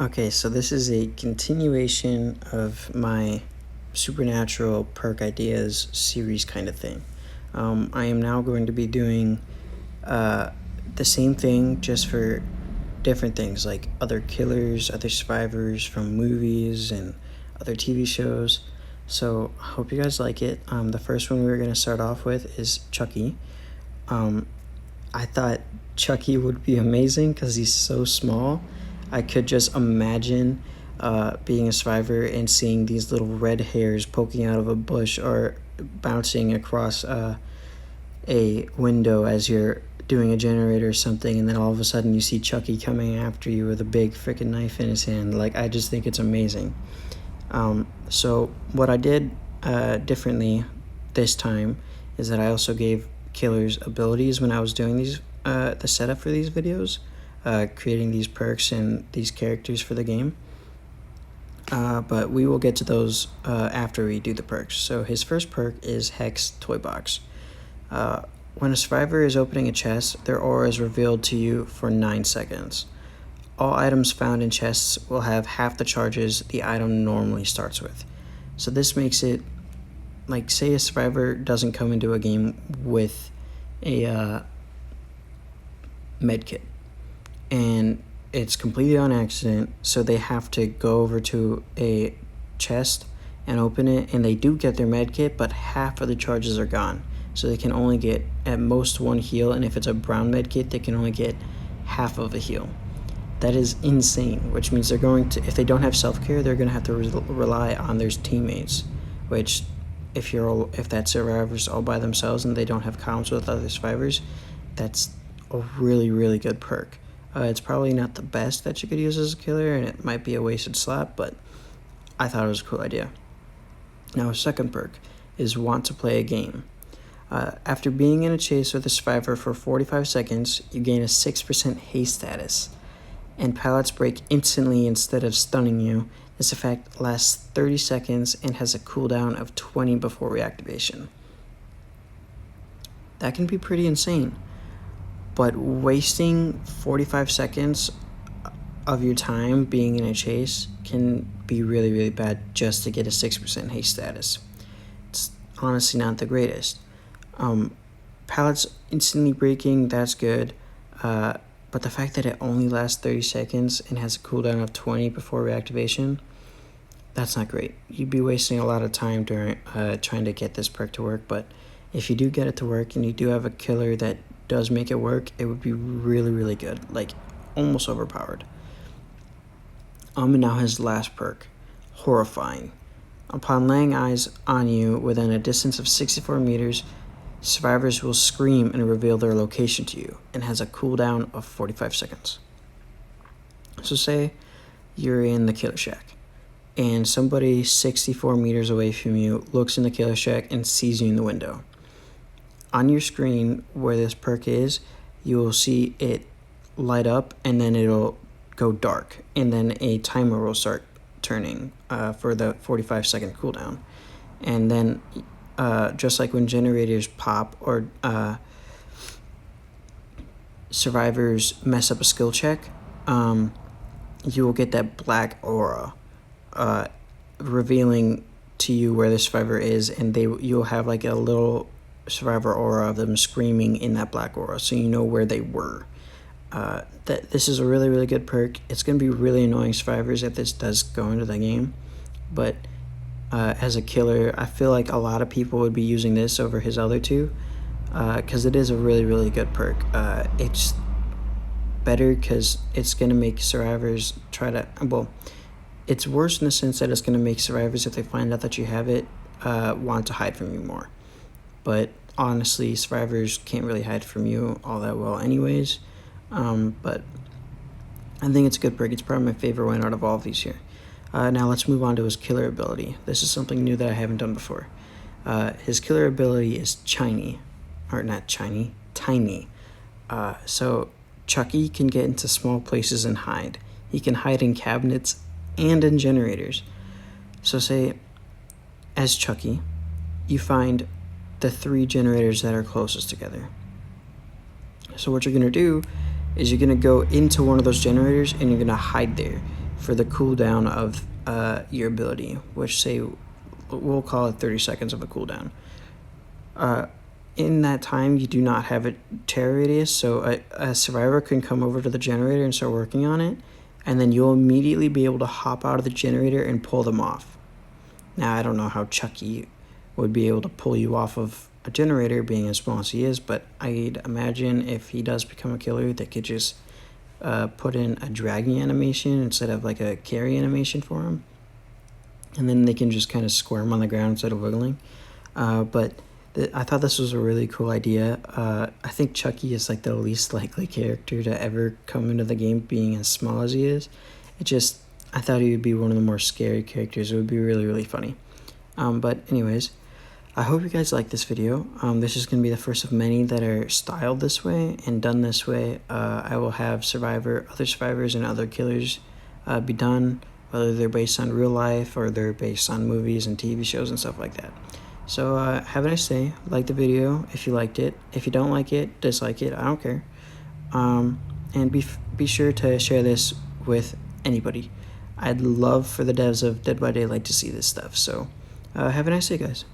Okay, so this is a continuation of my supernatural perk ideas series kind of thing. I am now going to be doing the same thing just for different things like other killers, other survivors from movies and other TV shows. So I hope you guys like it. The first one we're going to start off with is Chucky. I thought Chucky would be amazing because he's so small. I could just imagine being a survivor and seeing these little red hairs poking out of a bush or bouncing across a window as you're doing a generator or something, and then all of a sudden you see Chucky coming after you with a big freaking knife in his hand. Like, I just think it's amazing. So what I did differently this time is that I also gave killers abilities when I was doing these the setup for these videos, creating these perks and these characters for the game. But we will get to those after we do the perks. So his first perk is Hex Toy Box. When a survivor is opening a chest, their aura is revealed to you for 9 seconds. All items found in chests will have half the charges the item normally starts with. So this makes it like, say a survivor doesn't come into a game with a medkit, and it's completely on accident, so they have to go over to a chest and open it, and they do get their medkit, but half of the charges are gone. So they can only get at most 1 heal, and if it's a brown medkit, they can only get half of a heal. That is insane, which means they're going to, if they don't have self-care, they're going to have to rely on their teammates, which if that survivor's all by themselves and they don't have comms with other survivors, that's a really, really good perk. It's probably not the best that you could use as a killer, and it might be a wasted slot, but I thought it was a cool idea. Now, a second perk is Want to Play a Game. After being in a chase with a survivor for 45 seconds, you gain a 6% haste status, and pallets break instantly instead of stunning you. This effect lasts 30 seconds and has a cooldown of 20 before reactivation. That can be pretty insane, but wasting 45 seconds of your time being in a chase can be really, really bad just to get a 6% haste status. It's honestly not the greatest. Pallets instantly breaking, that's good, but the fact that it only lasts 30 seconds and has a cooldown of 20 before reactivation, that's not great. You'd be wasting a lot of time during trying to get this perk to work, but if you do get it to work and you do have a killer that does make it work, it would be really, really good, like almost overpowered. And now his last perk, Horrifying. Upon laying eyes on you within a distance of 64 meters, survivors will scream and reveal their location to you, and has a cooldown of 45 seconds. So say you're in the killer shack, and somebody 64 meters away from you looks in the killer shack and sees you in the window. On your screen where this perk is, you will see it light up, and then it'll go dark, and then a timer will start turning for the 45-second cooldown. And then just like when generators pop or survivors mess up a skill check, you will get that black aura revealing to you where the survivor is, and you'll have like a little survivor aura of them screaming in that black aura, so you know where they were. This is a really, really good perk. It's going to be really annoying survivors if this does go into the game, but as a killer, I feel like a lot of people would be using this over his other two, because it is a really, really good perk. It's better because it's going to make survivors it's worse in the sense that it's going to make survivors, if they find out that you have it, want to hide from you more. But honestly, survivors can't really hide from you all that well anyways. But I think it's a good perk. It's probably my favorite one out of all of these here. Now let's move on to his killer ability. This is something new that I haven't done before. His killer ability is Tiny. So Chucky can get into small places and hide. He can hide in cabinets and in generators. So say, as Chucky, you find the 3 generators that are closest together. So what you're going to do is you're going to go into one of those generators and you're going to hide there for the cooldown of your ability, which say we'll call it 30 seconds of a cooldown. In that time, you do not have a terror radius, so a survivor can come over to the generator and start working on it, and then you'll immediately be able to hop out of the generator and pull them off. Now, I don't know how Chucky would be able to pull you off of a generator, being as small as he is, but I'd imagine if he does become a killer, they could just put in a dragging animation instead of like a carry animation for him, and then they can just kind of squirm on the ground instead of wiggling. But I thought this was a really cool idea. I think Chucky is like the least likely character to ever come into the game, being as small as he is. I thought he would be one of the more scary characters. It would be really, really funny. But anyways, I hope you guys like this video. This is going to be the first of many that are styled this way and done this way. I will have other survivors and other killers be done, whether they're based on real life or they're based on movies and TV shows and stuff like that. So have a nice day. Like the video if you liked it. If you don't like it, dislike it. I don't care. And be sure to share this with anybody. I'd love for the devs of Dead by Daylight to see this stuff. So have a nice day, guys.